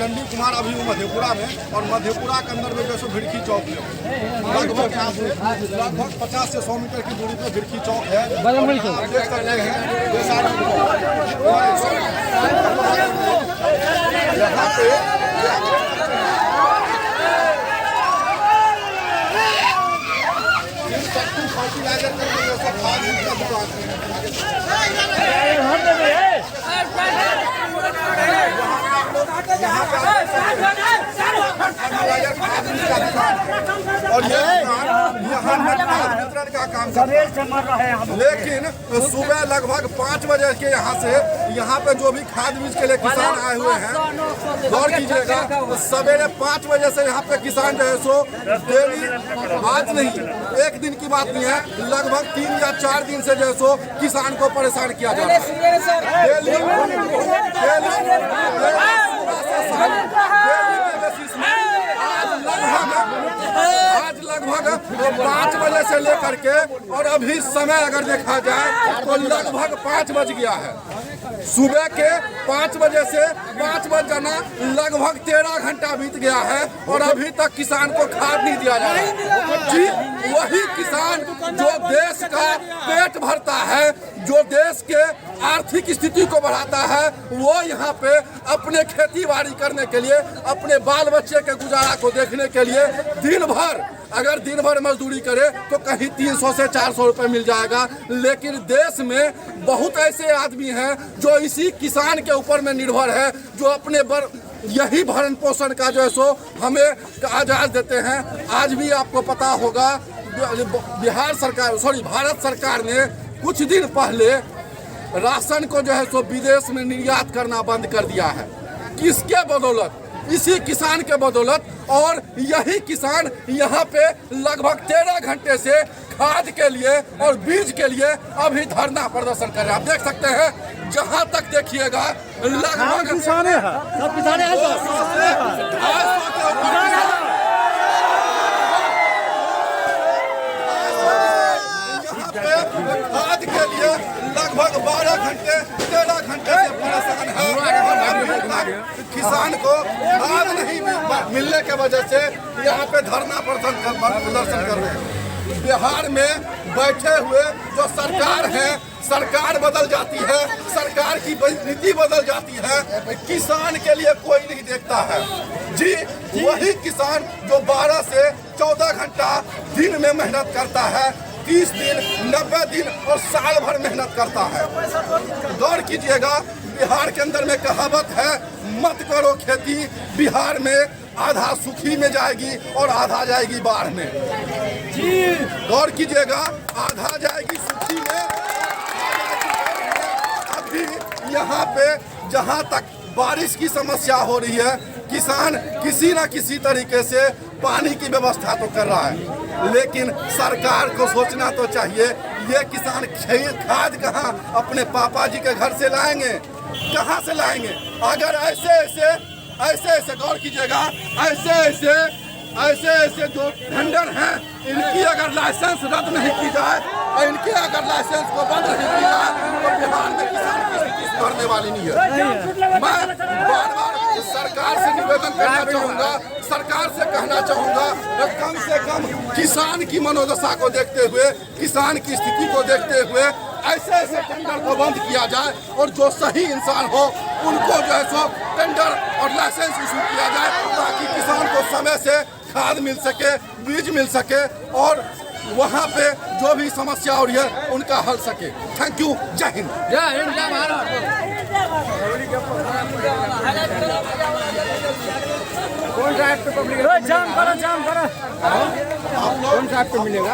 चंडी कुमार अभी हूँ मधेपुरा में, और मधेपुरा के अंदर में जैसे भिड़की चौक है, लगभग यहाँ से लगभग 50 से 100 मीटर की दूरी पर भिड़की चौक है। देख सकते हैं यहाँ पे फर्टिलाइजर का खाद का दुकान और ये यहाँ वितरण का काम कर रहा है। लेकिन सुबह लगभग 5 बजे के यहाँ से यहाँ पे जो भी खाद बीज के लिए किसान आए हुए हैं, गौर कीजिएगा, सवेरे 5 बजे से यहाँ पे किसान जो है सो डेली, आज नहीं एक दिन की बात नहीं है, लगभग 3 या 4 दिन से जो है सो किसान को परेशान किया जा रहा है। आज लगभग 5 बजे से लेकर के और अभी समय अगर देखा जाए तो लगभग 5 बज गया है। सुबह के 5 बजे से 5 बज जाना लगभग 13 घंटा बीत गया है और अभी तक किसान को खाद नहीं दिया जा रहा है। जी, वही किसान जो देश का पेट भरता है, जो देश के आर्थिक स्थिति को बढ़ाता है, वो यहाँ पे अपने खेती बाड़ी करने के लिए, अपने बाल बच्चे के गुजारा को देखने के लिए दिन भर मजदूरी करे तो कहीं 300 से 400 रुपए मिल जाएगा। लेकिन देश में बहुत ऐसे आदमी हैं जो इसी किसान के ऊपर में निर्भर है, जो अपने यही भरण पोषण का जो है सो हमें आजाद देते हैं। आज भी आपको पता होगा भारत सरकार ने कुछ दिन पहले राशन को जो है सो विदेश में निर्यात करना बंद कर दिया है। किसके बदौलत? इसी किसान के बदौलत। और यही किसान यहाँ पे लगभग 13 घंटे से खाद के लिए और बीज के लिए अभी धरना प्रदर्शन कर रहे हैं। आप देख सकते हैं, जहाँ तक देखिएगा लगभग किसान है, सब किसान है, खाद के लिए लगभग 12 घंटे 13 घंटे से परेशान है। किसान को खाद नहीं मिलने के वजह से यहाँ पे धरना प्रदर्शन कर रहे हैं। बिहार में बैठे हुए जो सरकार है, सरकार बदल जाती है, सरकार की नीति बदल जाती है, किसान के लिए कोई नहीं देखता है। जी, वही किसान जो 12 से 14 घंटा दिन में मेहनत करता है, 30 दिन 90 दिन और साल भर मेहनत करता है। गौर कीजिएगा, बिहार के अंदर में कहावत है, मत करो खेती, बिहार में आधा सुखी में जाएगी और आधा जाएगी बाढ़ में। गौर कीजिएगा, आधा जाएगी सुखी में। अभी यहाँ पे जहाँ तक बारिश की समस्या हो रही है, किसान किसी न किसी तरीके से पानी की व्यवस्था तो कर रहा है, लेकिन सरकार को सोचना तो चाहिए, ये किसान खाद कहाँ अपने पापा जी के घर से लाएंगे, कहाँ से लाएंगे? अगर ऐसे गौर कीजिएगा, ऐसे जो टेंडर हैं, इनकी अगर लाइसेंस रद्द नहीं की जाए और इनके अगर लाइसेंस को बंद नहीं की जाए तो बिहार में किसान की स्थिति सुधरने वाली नहीं है। मैं बार-बार सरकार से निवेदन करना चाहूँगा, सरकार से कहना चाहूँगा, कम से कम किसान की मनोदशा को देखते हुए, किसान की स्थिति को देखते हुए ऐसे टेंडर को बंद किया जाए और जो सही इंसान हो उनको जो है सो टेंडर और लाइसेंस इशू किया जाए, ताकि किसान को समय से खाद मिल सके, बीज मिल सके और वहाँ पे जो भी समस्या हो रही है उनका हल सके। Thank you. जय हिंद। जय हिंद, जय भारत। कौन सा ऐप पे पब्लिक जाम करो कौन सा ऐप पे मिलेगा?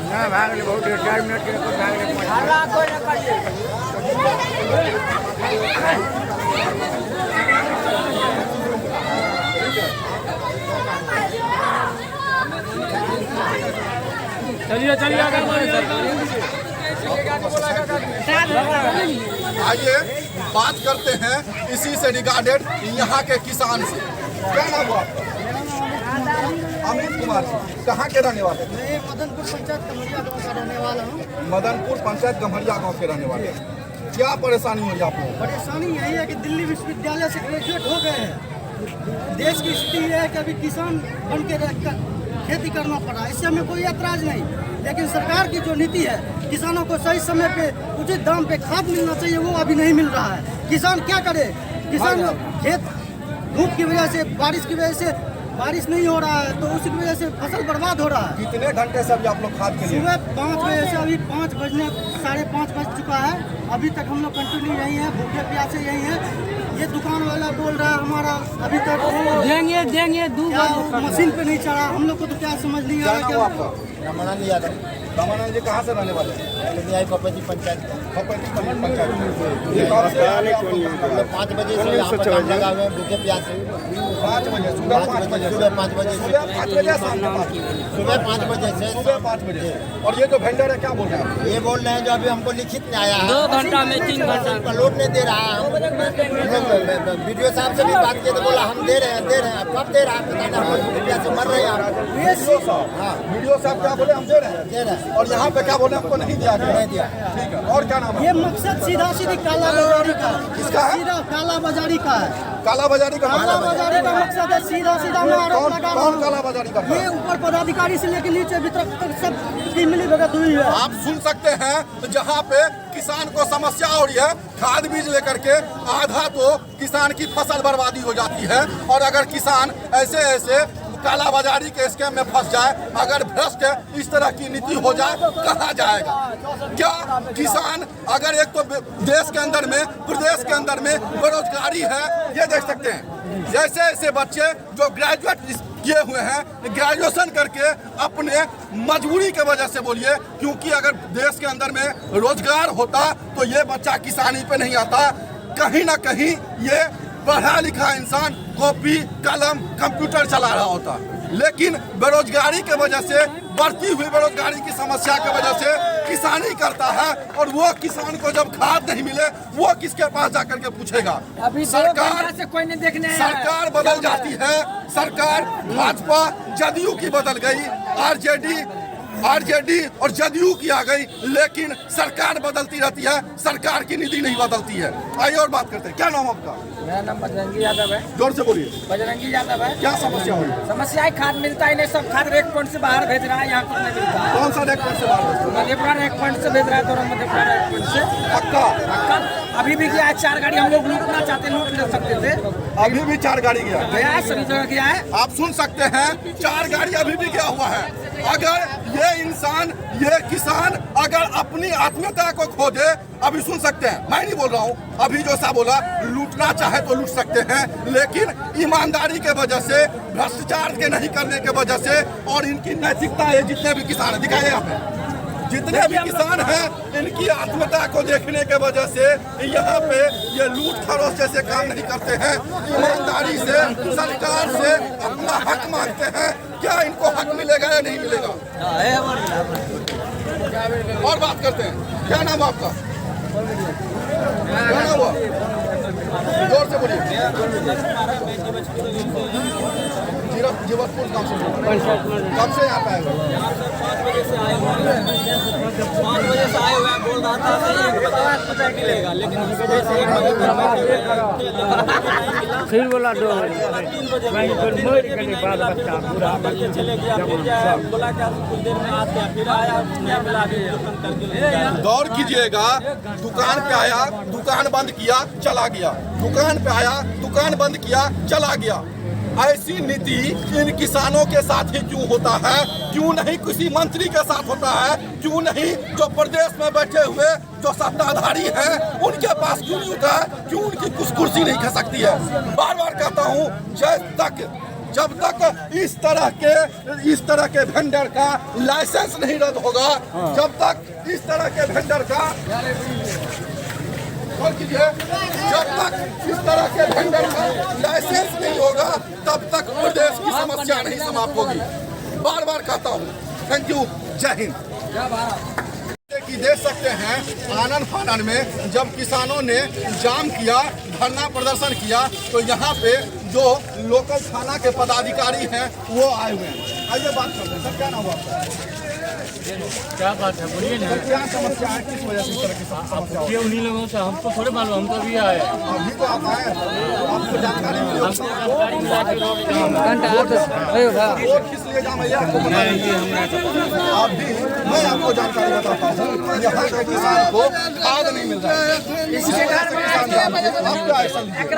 ना भाग ले, बहुत 4 मिनट के भाग ले। चलिए आइए बात करते हैं इसी से रिगार्डेड यहाँ के किसान से। क्या नाम हुआ? अमित कुमार जी कहाँ के रहने वाले? मैं मदनपुर पंचायत कमरिया गाँव का रहने वाला हूँ। मदनपुर पंचायत गम्हरिया गांव के रहने वाले हैं। क्या परेशानी हुई आप लोगों को? परेशानी यही है कि दिल्ली विश्वविद्यालय से ग्रेजुएट हो गए हैं। देश की स्थिति यह है कि अभी किसान बन के खेती करना पड़ा। इससे हमें कोई ऐतराज नहीं, लेकिन सरकार की जो नीति है किसानों को सही समय पे उचित दाम पे खाद मिलना चाहिए, वो अभी नहीं मिल रहा है। किसान क्या करे? किसान खेत धूप की वजह से, बारिश की वजह से बारिश नहीं हो रहा है तो उसी की वजह से फसल बर्बाद हो रहा है। कितने घंटे से अभी आप लोग खाद के लिए? सुबह 5 बजे से अभी 5 बजने 5:30 बज चुका है। अभी तक हम लोग कंटिन्यू यही है, भूखे प्यासे यही है। ये दुकान वाला बोल रहा है हमारा अभी तक देंगे मशीन पे नहीं चढ़ा। हम लोग को तो क्या समझ नहीं आ रहा। क्या आपका? रामानंद यादव, रामानंद जी कहाँ से रहने वाले हैं? पपैती पंचायत। ये कौन से आए आप लोग? 5 बजे से यहाँ पर काम लगा हुए हैं, भूखे प्यासे। 5 बजे सुबह 5 बजे सुबह 5 बजे से सुबह 5 बजे शाम के 5 सुबह 5 बजे से सुबह 5 बजे। और ये जो वेंडर है क्या बोल रहे हैं? ये बोल रहे हैं जो अभी हमको लिखित में आया है 2 घंटा में 3 घंटा लोड नहीं दे रहा है। हम वीडियो साहब से भी बात किए तो बोला हम दे रहे हैं। अब कब दे रहा है पता नहीं, हम लोग भूखे प्यासे मर रहे हैं। वीडियो साहब, हाँ वीडियो साहब क्या बोले? हम दे रहे हैं। दे रहे हैं, और यहाँ पे क्या बोले? हमको नहीं दिया गया। नहीं दिया। ठीक है, और क्या नाम है? ये मकसद सीधा सीधी काला बाजारी का, किसका है? सीधा काला बाजारी का है। काला बाजारी का काला मतलब है? बाजारी का मकसद है सीधा मैं आरोप लगा रहा कौन हूँ। काला बाजारी करता ये है? ऊपर पदाधिकारी से लेकर नीचे वितरक तक सब की मिली भगत हुई है। आप सुन सकते हैं जहाँ पे किसान को समस्या हो रही है, खाद बीज लेकर के आधा तो किसान की फसल बर्बादी हो जाती है। और अगर किसान ऐसे काला बाजारी के स्कैम में फंस जाए, अगर भ्रष्ट इस तरह की नीति हो जाए, कहाँ जाएगा? क्या किसान अगर एक तो देश के अंदर में, प्रदेश के अंदर में बेरोजगारी है, ये देख सकते हैं। जैसे ऐसे बच्चे जो ग्रेजुएट किए हुए हैं, ग्रेजुएशन करके अपने मजबूरी के वजह से बोलिए, क्योंकि अगर देश के अंदर में रोजगार होता तो ये बच्चा किसानी पे नहीं आता। कहीं ना कहीं ये पढ़ा लिखा इंसान कॉपी कलम कंप्यूटर चला रहा होता, लेकिन बेरोजगारी के वजह से, बढ़ती हुई बेरोजगारी की समस्या के वजह से किसानी करता है। और वो किसान को जब खाद नहीं मिले, वो किसके पास जाकर के पूछेगा? अभी सरकार से कोई नहीं देखने आया। सरकार बदल जाती है। सरकार भाजपा जदयू की बदल गई, आरजेडी और जदयू की आ गई, लेकिन सरकार बदलती रहती है, सरकार की नीति नहीं बदलती है। आइए और बात करते हैं। क्या नाम आपका? मेरा नाम बजरंगी यादव है। जोर से बोलिए। बजरंगी यादव है। क्या समस्या हुई? समस्या है खाद मिलता ही नहीं, सब खाद रेक पॉइंट से बाहर भेज रहा है, यहाँ कुछ नहीं मिलता। कौन सा रेक पॉइंट से बाहर? मधेपुरा रेक पॉइंट से भेज रहा है, दोनों मधेपुरा रेक पॉइंट से। पक्का? अभी भी गया है 4 गाड़ी, हम लोग लूटना चाहते, लूट ले सकते थे। अभी भी 4 गाड़ी गया गया है, सभी जगह गया है। आप सुन सकते हैं 4 गाड़ी अभी भी गया हुआ है। अगर ये इंसान, ये किसान अगर अपनी आत्मीयता को खो दे, अभी सुन सकते हैं, मैं नहीं बोल रहा हूँ, अभी जो सा बोला, लूटना चाहे तो लूट सकते हैं, लेकिन ईमानदारी के वजह से, भ्रष्टाचार के नहीं करने के वजह से, और इनकी नैतिकता है, जितने भी किसान है दिखाए यहाँ पे, जितने भी किसान हैं, इनकी आत्मीयता को देखने के वजह से यहाँ पे ये लूट खरोच जैसे काम नहीं करते हैं। ईमानदारी से सरकार से अपना हक मांगते हैं। क्या इनको हक मिलेगा या नहीं मिलेगा? और बात करते हैं। क्या नाम आपका? क्या नाम हुआ? जोर से बोलिए। जीवतपुर कब से यहाँ पे आए? 5 बजे से आए हुए हैं। बोल रहा था पता मिलेगा, लेकिन फिर बोला 2 बजे चले गया, बोला क्या कुछ देर में आते हैं, फिर आया नहीं मिला, करके गौर कीजिएगा, दुकान पे आया, दुकान बंद किया, चला गया, दुकान पे आया, दुकान बंद किया, चला गया। ऐसी नीति इन किसानों के साथ ही क्यों होता है? क्यों नहीं किसी मंत्री के साथ होता है? क्यों नहीं जो प्रदेश में बैठे हुए जो सत्ताधारी हैं, उनके पास क्यों नहीं होता है? क्यों उनकी कुछ कुर्सी नहीं खसकती है? बार बार कहता हूँ, जब तक इस तरह के वेंडर का लाइसेंस नहीं रद्द होगा, जब तक इस तरह के वेंडर का जब तक इस तरह के वेंडर का लाइसेंस नहीं होगा, तब तक प्रदेश की समस्या नहीं समाप्त होगी। बार बार कहता हूँ। थैंक यू, जय हिंद। कि देख सकते हैं आनन फानन में जब किसानों ने जाम किया, धरना प्रदर्शन किया, तो यहाँ पे जो लोकल थाना के पदाधिकारी हैं वो आए हुए हैं। आइए बात करते हैं। सर क्या नाम हुआ आपका? क्या बात है, बोलिए ना। सर क्या समस्या है, किस वजह से इस तरह की समस्या हो? ये उन्हीं लोगों से हमको थोड़े मालूम, हम तो भी आए। अभी तो आप आए हैं, आपको जानकारी मिली होगी। जानकारी मिला के रोड रोड किस लिए जाम है ये आपको पता नहीं है। अभी मैं आपको जानकारी बताता हूँ, यहाँ के किसान को खाद नहीं मिल रहा है, इसी वजह से किसान जाम है। आप क्या एक्शन लीजिए?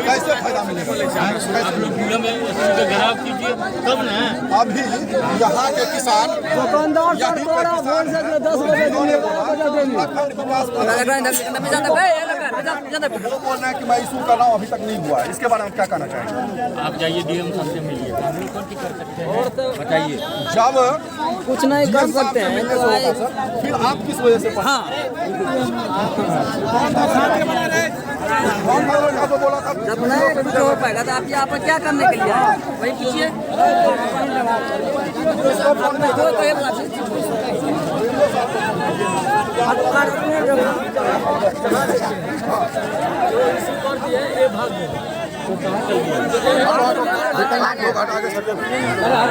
कैसे फायदा मिलेगा? घराव कीजिए तब ना। अभी यहाँ के किसान यहीं पे वो बोल रहे हैं कि मैं इशू कर रहा हूँ, अभी तक नहीं हुआ है। इसके बारे में क्या कहना चाहेंगे? आप जाइए डीएम साहब से मिलिए, हम लोग कौन कर सकते हैं बताइए। जब कुछ नहीं कर सकते हैं मिलने से होगा सर, फिर आप किस वजह से? हाँ कौन था जो बोला था? जब नहीं कुछ हो पाएगा तो आप यहाँ पर क्या करने के लिए आए? वही पूछिए।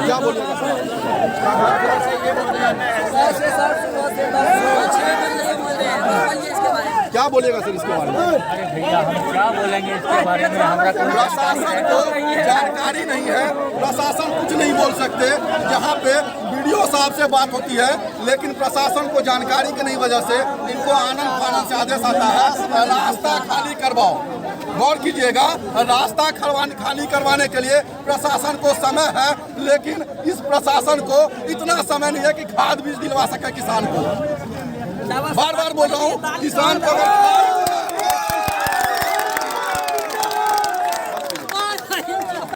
क्या बोलिएगा क्या बोलेगा सर इसके बारे में? अरे भैया हम क्या बोलेंगे इसके बारे में, हमारा प्रशासन को जानकारी नहीं है, प्रशासन कुछ नहीं बोल सकते। यहाँ पे वीडियो साहब से बात होती है, लेकिन प्रशासन को जानकारी की नहीं वजह से इनको आनंद फानन से आदेश आता है रास्ता खाली करवाओ। गौर कीजिएगा, रास्ता खाली करवाने के लिए प्रशासन को समय है, लेकिन इस प्रशासन को इतना समय नहीं है कि खाद बीज दिलवा सके किसान को। बार बार बोल रहा हूँ, किसान को अगर